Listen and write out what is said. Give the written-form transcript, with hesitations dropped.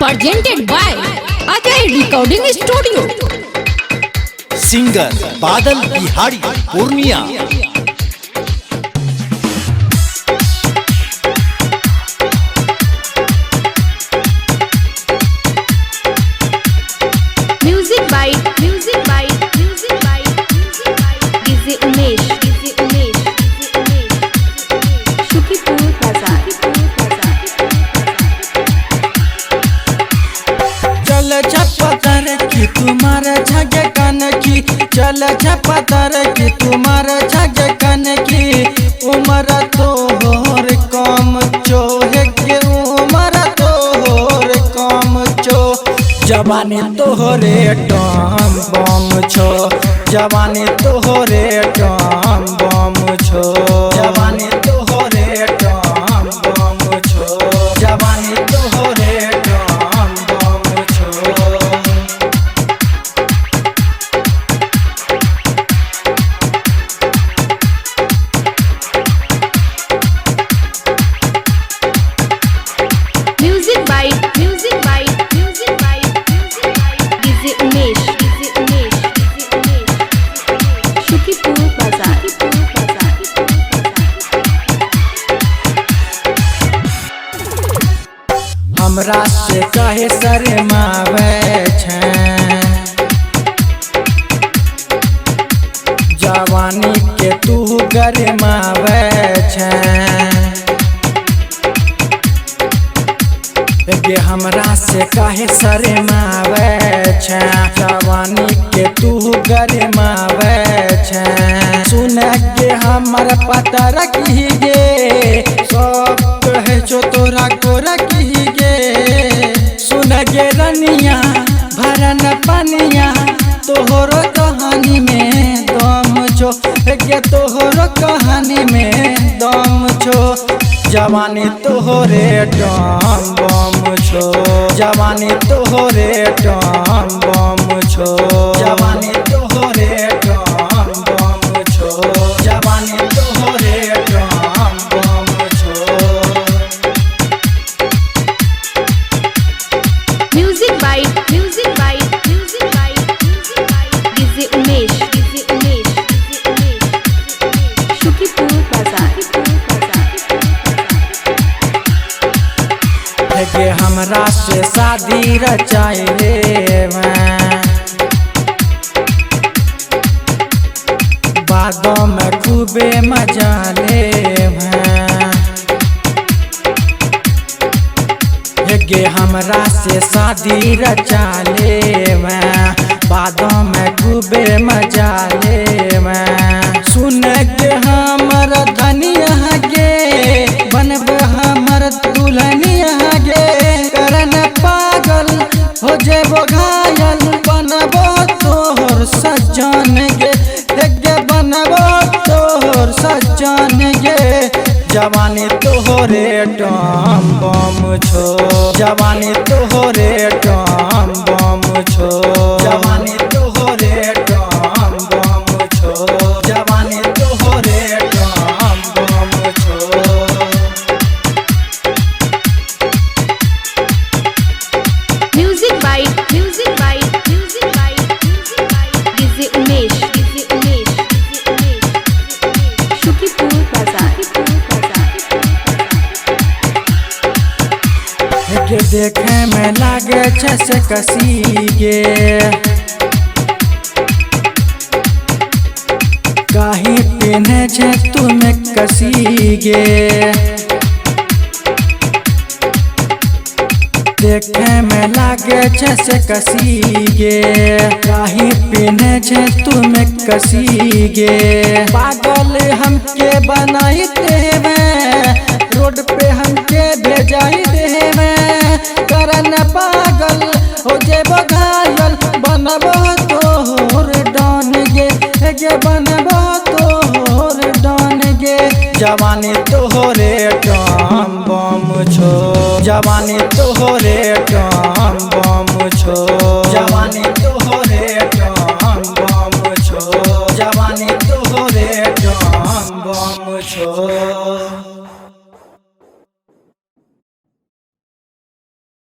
presented by Ajay Recording Studio. Singer Badal Bihari Purnia. Music by DJ Umesh, Shukipur Bazaar. चल छपतर की तुम्हारा झगे कन की, चल छपतर की तुम्हारा झगे कन की। उम्र तोहर कम चो है के उम्र तोहर कम चो। जवानी तोहरे टम बम छो, जवानी तोहरे टम बम छो, जवानी तोहरे टम बम छो, जवानी तोहरे टम बम छो। Music by DJ Umesh, Shukipur Bazaar. हमरा से कहे शर्मावे छै, जवानी के तू गरमावे छै। गे हमरा से कहे शर्मावे छै, जवानी के तू गरमावे छै। सुन गे हमर पता रखी गे, सब कहे छो तोरा को रखी गे। सुन गे रनिया भरन पनिया, तोहरो कहानी में दम छो गे, तोहरो कहानी में दम छो। जवानी तोहरे टम बम छो, जवानी तोहरे टम बम छो, जवानी तोहरे टम बम छो, जवानी तोहरे टम बम छो। Music by DJ Umesh, Shukipur Bazaar. गे हमरा से शादी रचाइले बादों में खूबे मजा ले। गे हमरा से शादी रचा ले, बादों में खूबे मजा ले। सुन के हमर धनिया गे, बनब हमर दुल्हनिया गे। करन पागल हो जेबो घायल, बनबो तोहर सजन गे, गे बनबो तोहर सजन गे। जवानी तोहरे टम बम छो, जवानी तोहरे टम बम छो, जवानी तोहरे टम बम छो, जवानी तोहरे टम बम छो। Music by DJ Umesh, Shukipur Bazaar. के देखे में लागे छै से कसी गे, काही पहने छै तुमे कसी गे। देखे में लागे छै से कसी गे, काही पहने छै तुमे कसी गे। पागल हमके बनाई देवे, रोड पे हमके भेजाई देवे। करन पागल हो जेबो घायल, बनबो तोहर डन गे, गे बनबो तोहर डन गे। जवानी तोहरे टम बम छो, जवानी तोहरे टम बम छो, जवानी तोहरे टम बम छो, जवानी तोहरे टम बम छो।